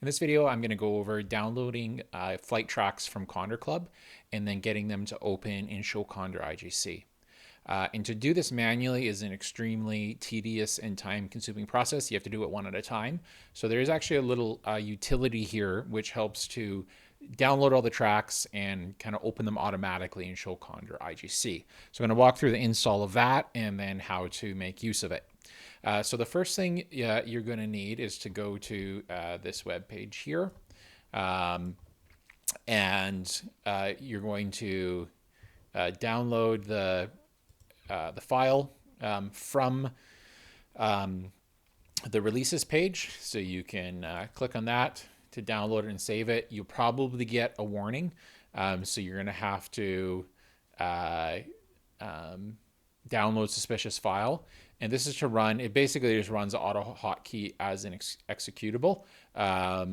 In this video, I'm going to go over downloading flight tracks from Condor.Club and then getting them to open and show Condor IGC. And to do this manually is an extremely tedious and time-consuming process. You have to do it one at a time. So there is actually a little utility here which helps to download all the tracks and kind of open them automatically and show Condor IGC. So I'm going to walk through the install of that and then how to make use of it. So the first thing you're going to need is to go to this web page here, and you're going to download the file from the releases page. So you can click on that to download it and save it. You'll probably get a warning, so you're going to have to download suspicious file. And this is to run, it basically just runs auto hotkey as an executable. But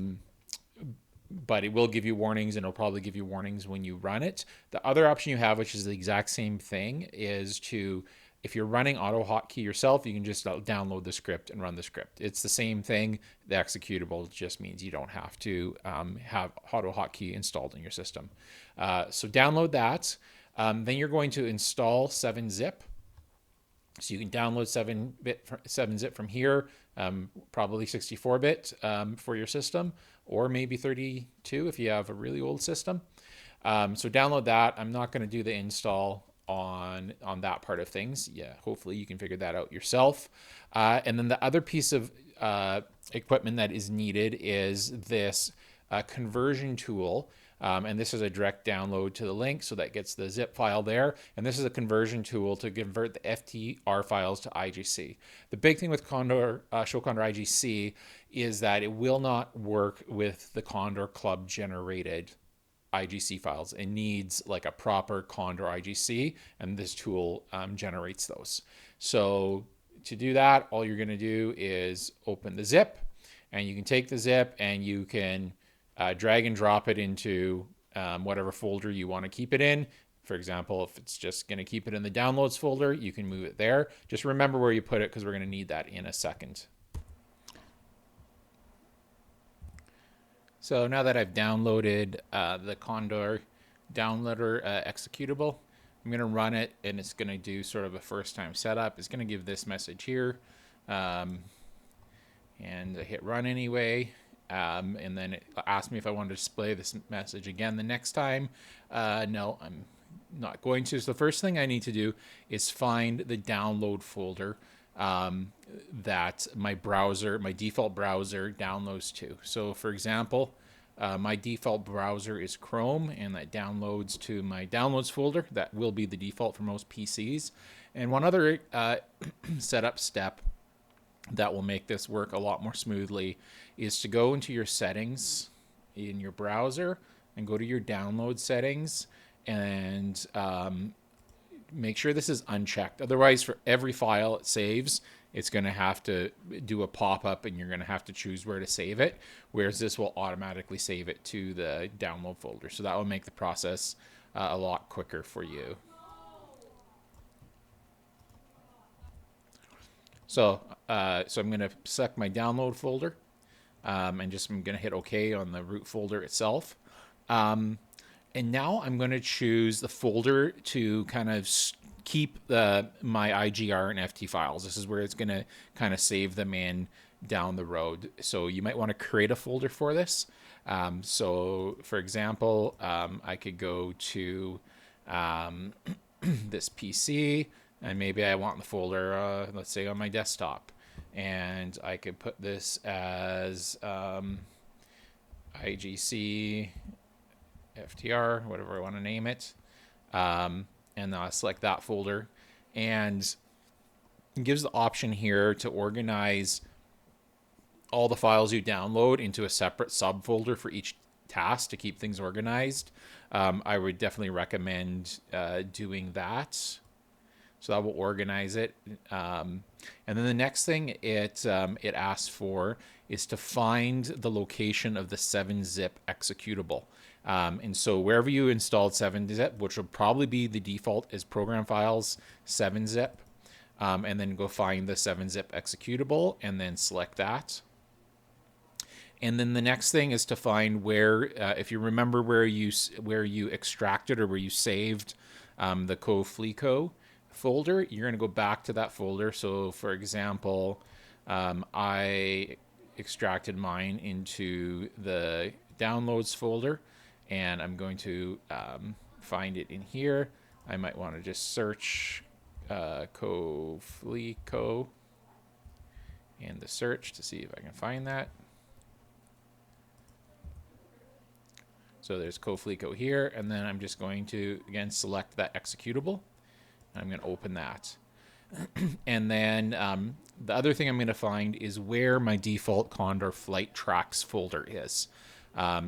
it will give you warnings, and it'll probably give you warnings when you run it. The other option you have, which is the exact same thing, is to, if you're running auto hotkey yourself, you can just download the script and run the script. It's the same thing. The executable just means you don't have to have auto hotkey installed in your system. So download that. Then you're going to install 7-zip. So you can download 7-zip from here, probably 64-bit for your system, or maybe 32 if you have a really old system. So download that. I'm not going to do the install on that part of things. Yeah, hopefully you can figure that out yourself. And then the other piece of equipment that is needed is this conversion tool. And this is a direct download to the link, so that gets the zip file there. And this is a conversion tool to convert the FTR files to IGC. The big thing with Condor, Show Condor IGC, is that it will not work with the Condor.Club generated IGC files. It needs like a proper Condor IGC, and this tool generates those. So to do that, all you're going to do is open the zip, and you can take the zip and you can drag and drop it into whatever folder you want to keep it in. For example, if it's just going to keep it in the downloads folder, you can move it there. Just remember where you put it, because we're going to need that in a second. So now that I've downloaded the Condor downloader executable, I'm going to run it, and it's going to do sort of a first-time setup. It's going to give this message here, and I hit run anyway. And then it asked me if I wanted to display this message again the next time. No, I'm not going to. So the first thing I need to do is find the download folder that my default browser downloads to. So for example, my default browser is Chrome, and that downloads to my downloads folder. That will be the default for most PCs. And one other setup step that will make this work a lot more smoothly is to go into your settings in your browser and go to your download settings and make sure this is unchecked. Otherwise, for every file it saves, it's going to have to do a pop-up, and you're going to have to choose where to save it, whereas this will automatically save it to the download folder. So that will make the process a lot quicker for you. So I'm going to select my download folder, and I'm going to hit OK on the root folder itself. And now I'm going to choose the folder to kind of keep my IGR and FT files. This is where it's going to kind of save them in down the road. So you might want to create a folder for this. So for example, I could go to this PC, and maybe I want the folder, let's say, on my desktop. And I could put this as IGC, FTR, whatever I want to name it. And I'll select that folder. And it gives the option here to organize all the files you download into a separate subfolder for each task to keep things organized. I would definitely recommend doing that. So that will organize it. And then the next thing it asks for is to find the location of the 7-zip executable. And so wherever you installed 7-zip, which will probably be the default is program files 7-zip, and then go find the 7-zip executable and then select that. And then the next thing is to find where, if you remember where you extracted or where you saved the CoFleco folder, you're going to go back to that folder. So, for example, I extracted mine into the downloads folder, and I'm going to find it in here. I might want to just search CoFleco in the search to see if I can find that. So there's CoFleco here, and then I'm just going to, again, select that executable. I'm going to open that. And then the other thing I'm going to find is where my default Condor flight tracks folder is.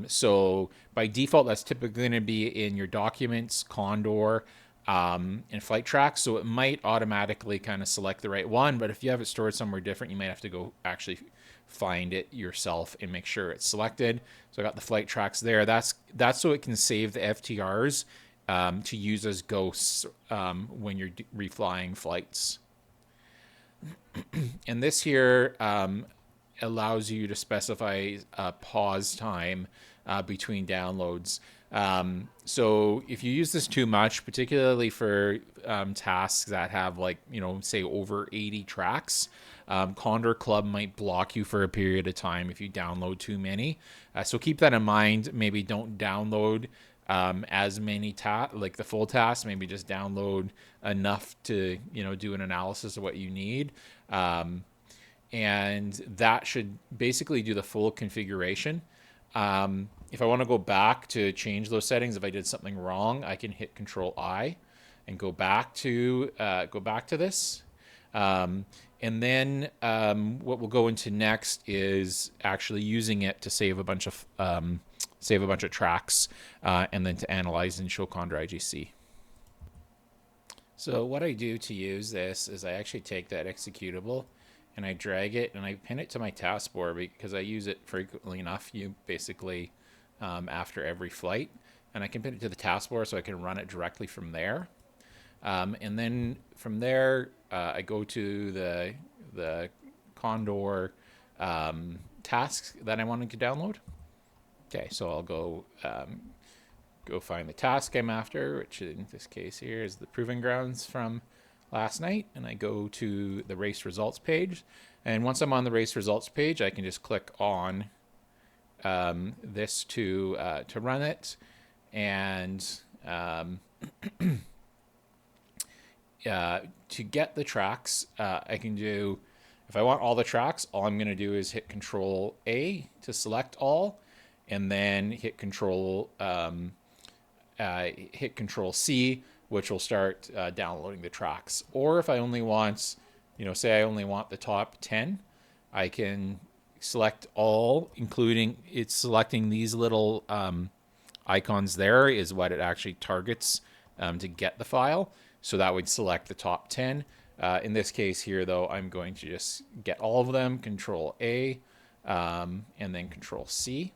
So by default, that's typically going to be in your documents, Condor, and flight tracks. So it might automatically kind of select the right one, but if you have it stored somewhere different, you might have to go actually find it yourself and make sure it's selected. So I got the flight tracks there. That's so it can save the FTRs to use as ghosts when you're reflying flights. And this here allows you to specify a pause time between downloads. So if you use this too much, particularly for tasks that have, like, say over 80 tracks, Condor.Club might block you for a period of time if you download too many. So keep that in mind. Maybe don't download as many like the full tasks. Maybe just download enough to do an analysis of what you need. And that should basically do the full configuration. If I want to go back to change those settings, if I did something wrong, I can hit Control I and go back to this. And then what we'll go into next is actually using it to save a bunch of tracks and then to analyze and show Condor IGC. So what I do to use this is I actually take that executable and I drag it and I pin it to my taskbar because I use it frequently enough. You basically after every flight, and I can pin it to the taskbar so I can run it directly from there. And then from there, I go to the Condor tasks that I wanted to download. Okay, so I'll go find the task I'm after, which in this case here is the Proving Grounds from last night, and I go to the race results page. And once I'm on the race results page, I can just click on this to run it, and to get the tracks, I can do, if I want all the tracks, all I'm going to do is hit Control A to select all, and then hit Control C, which will start downloading the tracks. Or if I only want, say I only want the top 10, I can select all, including it's selecting these little icons there is what it actually targets to get the file. So that would select the top 10. In this case here, though, I'm going to just get all of them, Control A, and then Control C.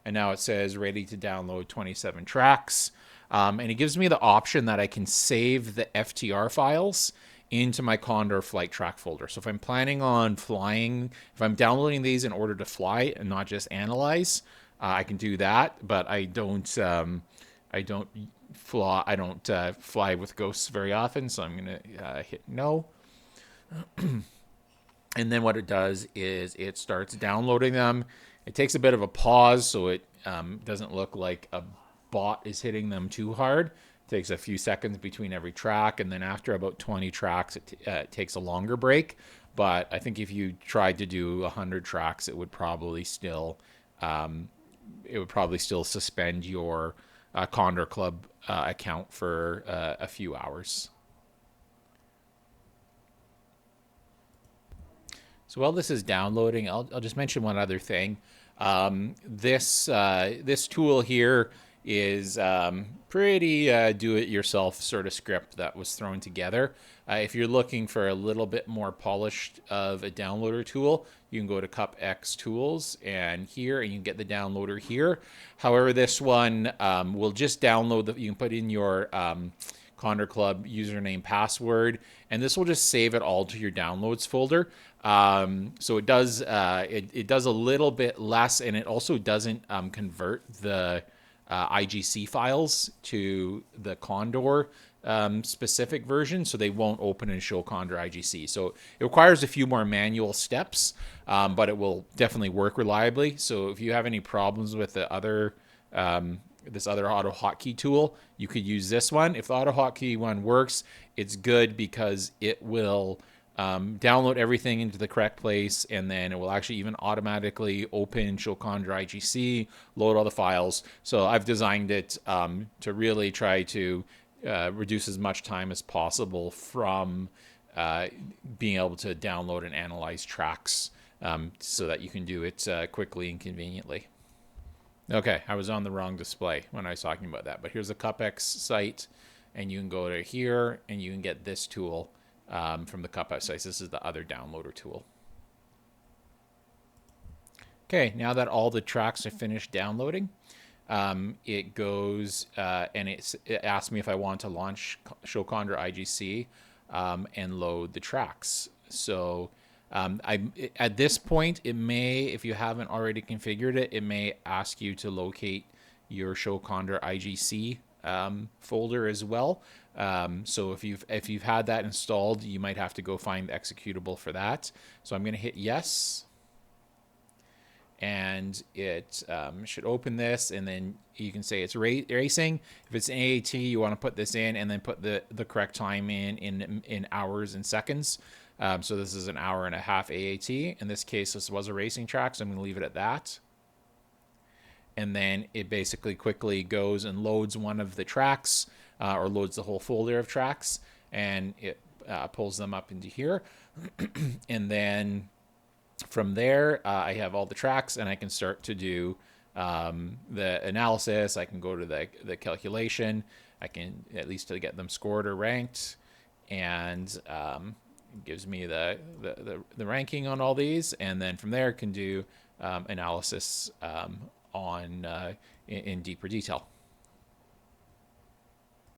And now it says ready to download 27 tracks. And it gives me the option that I can save the FTR files into my Condor flight track folder. So if I'm planning on flying, if I'm downloading these in order to fly and not just analyze, I can do that. But I don't fly with ghosts very often, so I'm going to hit no. And then what it does is it starts downloading them. It takes a bit of a pause so it doesn't look like a bot is hitting them too hard. It takes a few seconds between every track, and then after about 20 tracks, it takes a longer break. But I think if you tried to do 100 tracks, it would probably still suspend your Condor.Club account for a few hours. So while this is downloading, I'll just mention one other thing. This tool here is pretty do-it-yourself sort of script that was thrown together. If you're looking for a little bit more polished of a downloader tool, you can go to CupX Tools and here, and you can get the downloader here. However, this one will just download you can put in your Condor.Club username, password, and this will just save it all to your downloads folder. So it does it does a little bit less, and it also doesn't convert the IGC files to the Condor specific version, so they won't open and show Condor IGC. So it requires a few more manual steps, but it will definitely work reliably. So if you have any problems with the other this other auto hotkey tool, you could use this one. If the auto hotkey one works, it's good because it will download everything into the correct place, and then it will actually even automatically open show Condor IGC, load all the files. So I've designed it to really try to reduce as much time as possible from being able to download and analyze tracks, so that you can do it quickly and conveniently. Okay, I was on the wrong display when I was talking about that, but here's the CupX site, and you can go to here and you can get this tool from the CupX site. This is the other downloader tool. Okay, now that all the tracks are finished downloading, it goes and it asks me if I want to launch Show Condor IGC and load the tracks. So at this point, it may, if you haven't already configured it, it may ask you to locate your Show Condor IGC folder as well. So if you've had that installed, you might have to go find the executable for that. So I'm going to hit yes, and it should open this, and then you can say it's racing. If it's an AAT, you want to put this in and then put the correct time in hours and seconds. So this is an hour and a half AAT. In this case, this was a racing track, so I'm going to leave it at that. And then it basically quickly goes and loads one of the tracks, or loads the whole folder of tracks, and it pulls them up into here. And then from there, I have all the tracks, and I can start to do the analysis. I can go to the calculation. I can at least to get them scored or ranked, and it gives me the ranking on all these. And then from there, can do analysis on in deeper detail.